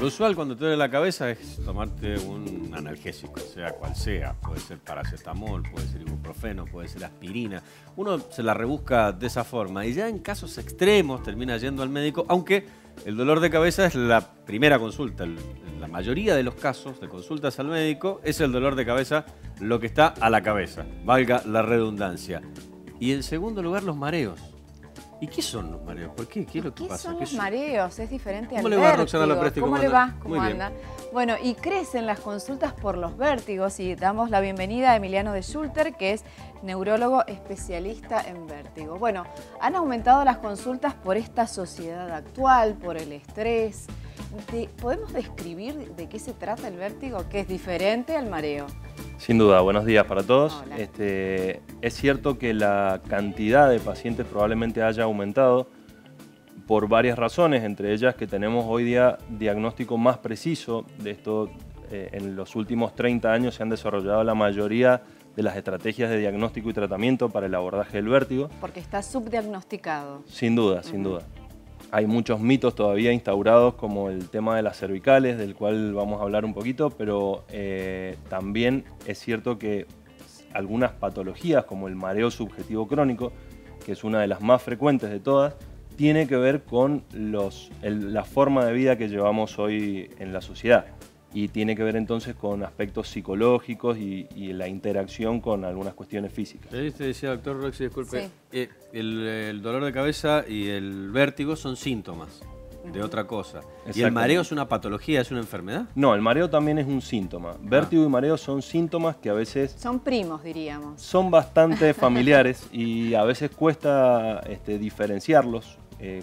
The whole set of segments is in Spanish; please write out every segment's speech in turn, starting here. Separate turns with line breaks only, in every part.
Lo usual cuando te duele la cabeza es tomarte un analgésico, sea cual sea. Puede ser paracetamol, puede ser ibuprofeno, puede ser aspirina. Uno se la rebusca de esa forma y ya en casos extremos termina yendo al médico, aunque el dolor de cabeza es la primera consulta. En la mayoría de los casos de consultas al médico es el dolor de cabeza lo que está a la cabeza, valga la redundancia. Y en segundo lugar, los mareos. ¿Y qué son los mareos? ¿Por qué? ¿Qué es lo que pasa?
¿Qué son los mareos? Es diferente al
¿Cómo le
vértigo.
va, Roxana Lopresti?
¿Cómo le va? ¿Cómo
Muy
anda? Bueno, y crecen las consultas por los vértigos y damos la bienvenida a Emiliano de Schulter, que es neurólogo especialista en vértigo. Bueno, han aumentado las consultas por esta sociedad actual, por el estrés. ¿Podemos describir de qué se trata el vértigo, que es diferente al mareo?
Sin duda, buenos días para todos.
Hola.
Es cierto que la cantidad de pacientes probablemente haya aumentado por varias razones, entre ellas que tenemos hoy día diagnóstico más preciso de esto. En los últimos 30 años se han desarrollado la mayoría de las estrategias de diagnóstico y tratamiento para el abordaje del vértigo.
Porque está subdiagnosticado.
Sin duda, sin duda. Hay muchos mitos todavía instaurados, como el tema de las cervicales, del cual vamos a hablar un poquito, pero también es cierto que algunas patologías, como el mareo subjetivo crónico, que es una de las más frecuentes de todas, tiene que ver con la forma de vida que llevamos hoy en la sociedad. Y tiene que ver entonces con aspectos psicológicos y la interacción con algunas cuestiones físicas.
Te decía, doctor Roxy, disculpe,
Sí.
el dolor de cabeza y el vértigo son síntomas de otra cosa. ¿Y el mareo es una patología, es una enfermedad?
No, el mareo también es un síntoma. Vértigo y mareo son síntomas que a veces
Son primos, diríamos.
son bastante familiares y a veces cuesta diferenciarlos.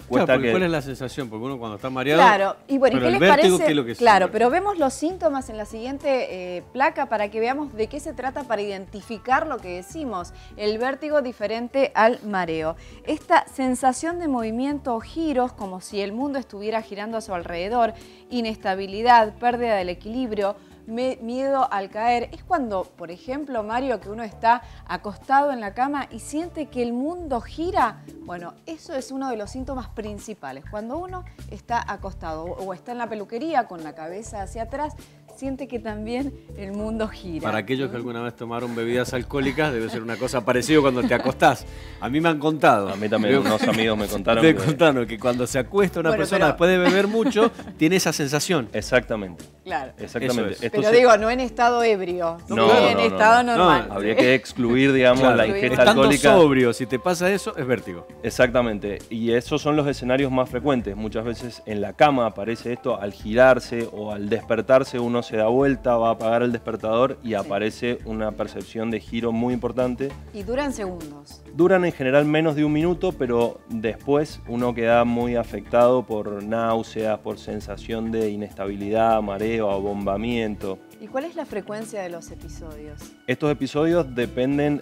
Claro, ¿cuál es la sensación? Porque uno cuando está mareado...
Claro, y bueno, ¿y
pero
qué
el
les
vértigo,
parece?
¿qué es lo que es?
Claro, pero vemos los síntomas en la siguiente placa para que veamos de qué se trata para identificar lo que decimos. El vértigo diferente al mareo. Esta sensación de movimiento o giros, como si el mundo estuviera girando a su alrededor, inestabilidad, pérdida del equilibrio, miedo al caer. Es cuando, por ejemplo, Mario, que uno está acostado en la cama y siente que el mundo gira. Bueno, eso es uno de los síntomas principales. Cuando uno está acostado o está en la peluquería con la cabeza hacia atrás, siente que también el mundo gira.
Para aquellos que alguna vez tomaron bebidas alcohólicas, debe ser una cosa parecida cuando te acostás. A mí me han contado.
A mí también unos amigos me contaron.
Que cuando se acuesta una persona después de beber mucho, tiene esa sensación.
Exactamente.
Claro.
Exactamente.
Pero digo, no en estado ebrio,
No,
en estado normal.
No, habría que excluir, digamos, la ingesta
Estando
alcohólica.
sobrio, si te pasa eso, es vértigo.
Exactamente, y esos son los escenarios más frecuentes. Muchas veces en la cama aparece esto, al girarse o al despertarse uno se da vuelta, va a apagar el despertador y aparece una percepción de giro muy importante.
Y duran segundos.
Duran en general menos de un minuto, pero después uno queda muy afectado por náuseas, por sensación de inestabilidad, mareo, abombamiento.
¿Y cuál es la frecuencia de los episodios?
Estos episodios dependen,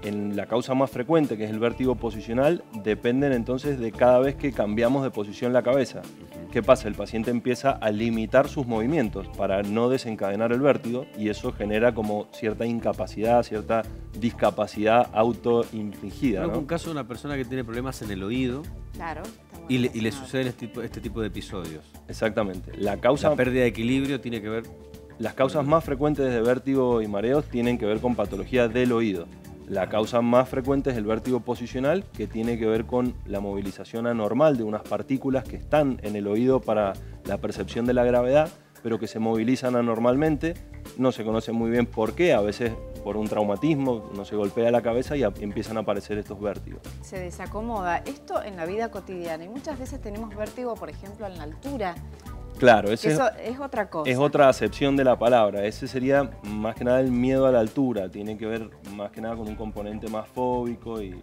en la causa más frecuente, que es el vértigo posicional, dependen entonces de cada vez que cambiamos de posición la cabeza. ¿Qué pasa? El paciente empieza a limitar sus movimientos para no desencadenar el vértigo y eso genera como cierta incapacidad, cierta discapacidad autoinfligida.
Conozco
¿no?
un caso de una persona que tiene problemas en el oído
Claro.
y le suceden este tipo de episodios.
Exactamente.
La pérdida de equilibrio tiene que ver...
Las causas más frecuentes de vértigo y mareos tienen que ver con patología del oído. La causa más frecuente es el vértigo posicional, que tiene que ver con la movilización anormal de unas partículas que están en el oído para la percepción de la gravedad, pero que se movilizan anormalmente. No se conoce muy bien por qué, a veces por un traumatismo, uno se golpea la cabeza y empiezan a aparecer estos vértigos.
Se desacomoda. Esto en la vida cotidiana y muchas veces tenemos vértigo, por ejemplo, en la altura.
Claro,
Eso es otra cosa.
Es otra acepción de la palabra. Ese sería más que nada el miedo a la altura. Tiene que ver más que nada con un componente más fóbico y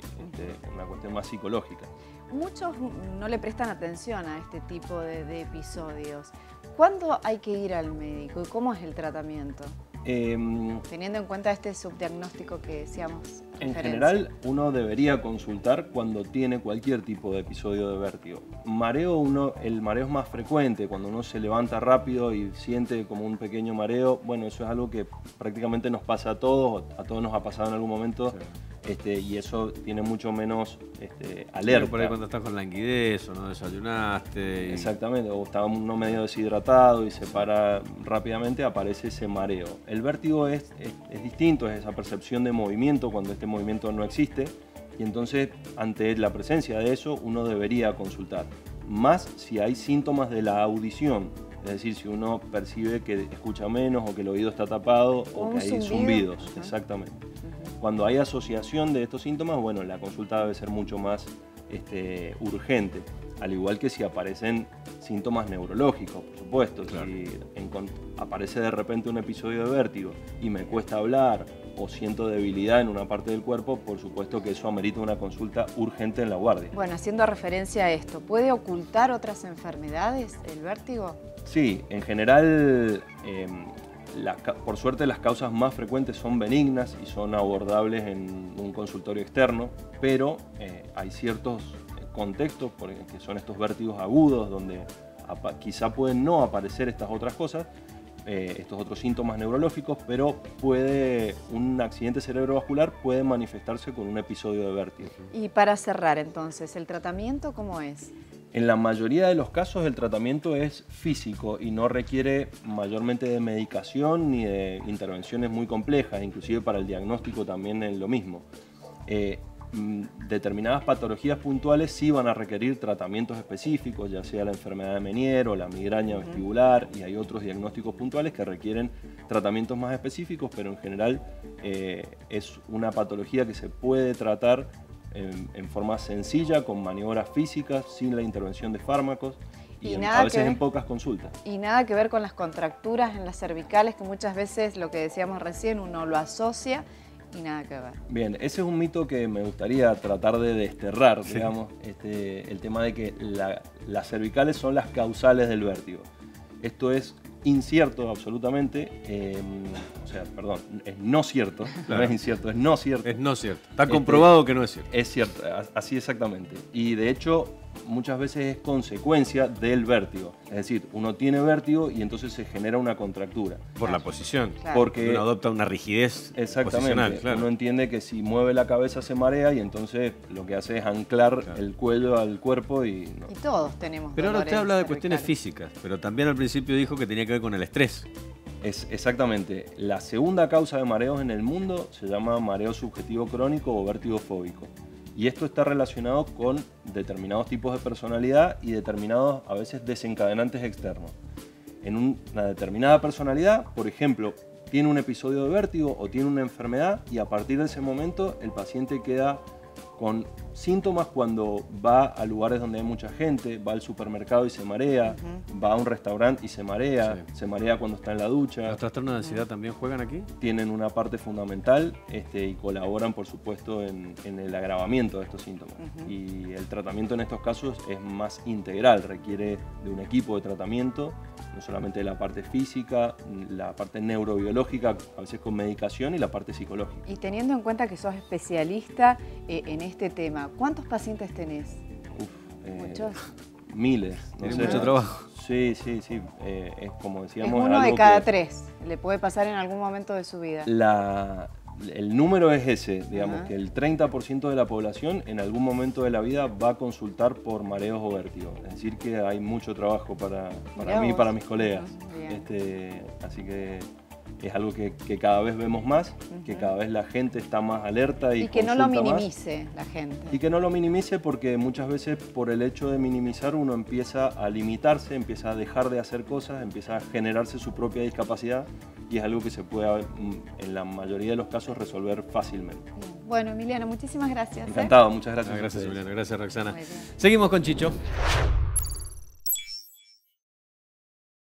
una cuestión más psicológica.
Muchos no le prestan atención a este tipo de episodios. ¿Cuándo hay que ir al médico y cómo es el tratamiento? Teniendo en cuenta este subdiagnóstico que decíamos.
En general, uno debería consultar cuando tiene cualquier tipo de episodio de vértigo. El mareo es más frecuente, cuando uno se levanta rápido y siente como un pequeño mareo. Bueno, eso es algo que prácticamente nos pasa a todos nos ha pasado en algún momento. y eso tiene mucho menos alerta.
Por ahí cuando estás con languidez o no desayunaste.
Exactamente, o está uno medio deshidratado y se para rápidamente, aparece ese mareo. El vértigo es distinto, es esa percepción de movimiento cuando este movimiento no existe, y entonces ante la presencia de eso uno debería consultar. Más si hay síntomas de la audición, es decir, si uno percibe que escucha menos o que el oído está tapado o que hay zumbidos. Exactamente. Cuando hay asociación de estos síntomas, bueno, la consulta debe ser mucho más urgente, al igual que si aparecen síntomas neurológicos, por supuesto. Claro. Si aparece de repente un episodio de vértigo y me cuesta hablar o siento debilidad en una parte del cuerpo, por supuesto que eso amerita una consulta urgente en la guardia.
Bueno, haciendo referencia a esto, ¿puede ocultar otras enfermedades el vértigo?
Sí, en general, por suerte las causas más frecuentes son benignas y son abordables en un consultorio externo, pero hay ciertos contextos, que son estos vértigos agudos, donde quizá pueden no aparecer estas otras cosas, estos otros síntomas neurológicos, pero un accidente cerebrovascular puede manifestarse con un episodio de vértigo.
Y para cerrar entonces, ¿el tratamiento cómo es?
En la mayoría de los casos el tratamiento es físico y no requiere mayormente de medicación ni de intervenciones muy complejas, inclusive para el diagnóstico también es lo mismo. Determinadas patologías puntuales sí van a requerir tratamientos específicos, ya sea la enfermedad de Meniere o la migraña vestibular, y hay otros diagnósticos puntuales que requieren tratamientos más específicos, pero en general es una patología que se puede tratar en forma sencilla, con maniobras físicas, sin la intervención de fármacos y a veces en pocas consultas.
Y nada que ver con las contracturas en las cervicales, que muchas veces, lo que decíamos recién, uno lo asocia y nada que ver.
Bien, ese es un mito que me gustaría tratar de desterrar, digamos, el tema de que las cervicales son las causales del vértigo. Esto es incierto absolutamente, es no cierto, claro. No es incierto, es no cierto.
Es no cierto, está comprobado que no es cierto.
Es cierto, así exactamente. Y de hecho, muchas veces es consecuencia del vértigo. Es decir, uno tiene vértigo y entonces se genera una contractura.
Por la posición.
Claro.
Porque
uno adopta una rigidez posicional. Claro.
Uno entiende que si mueve la cabeza se marea y entonces lo que hace es anclar el cuello al cuerpo y... No.
Y todos tenemos
Pero ahora usted habla de cuestiones físicas, pero también al principio dijo que tenía que ver con el estrés.
Exactamente. La segunda causa de mareos en el mundo se llama mareo subjetivo crónico o vértigo fóbico. Y esto está relacionado con determinados tipos de personalidad y determinados, a veces, desencadenantes externos. En una determinada personalidad, por ejemplo, tiene un episodio de vértigo o tiene una enfermedad y a partir de ese momento el paciente queda con síntomas cuando va a lugares donde hay mucha gente, va al supermercado y se marea, va a un restaurante y se marea cuando está en la ducha.
¿Los trastornos de ansiedad también juegan aquí?
Tienen una parte fundamental y colaboran, por supuesto, en el agravamiento de estos síntomas. Y el tratamiento en estos casos es más integral, requiere de un equipo de tratamiento, no solamente la parte física, la parte neurobiológica, a veces con medicación, y la parte psicológica.
Y teniendo en cuenta que sos especialista en este tema, ¿cuántos pacientes tenés? ¿Muchos?
Miles.
Tiene mucho trabajo.
Sí. Es como decíamos.
Es uno de cada 3. Le puede pasar en algún momento de su vida.
El número es ese, digamos, que el 30% de la población en algún momento de la vida va a consultar por mareos o vértigos. Es decir, que hay mucho trabajo para mí y para mis colegas. Así que es algo que cada vez vemos más, que cada vez la gente está más alerta y
que no lo minimice la gente.
Y que no lo minimice, porque muchas veces por el hecho de minimizar uno empieza a limitarse, empieza a dejar de hacer cosas, empieza a generarse su propia discapacidad, y es algo que se puede, en la mayoría de los casos, resolver fácilmente.
Bueno, Emiliano, muchísimas gracias.
Encantado, muchas gracias.
Gracias, Emiliano. Gracias, Roxana. Seguimos con Chicho.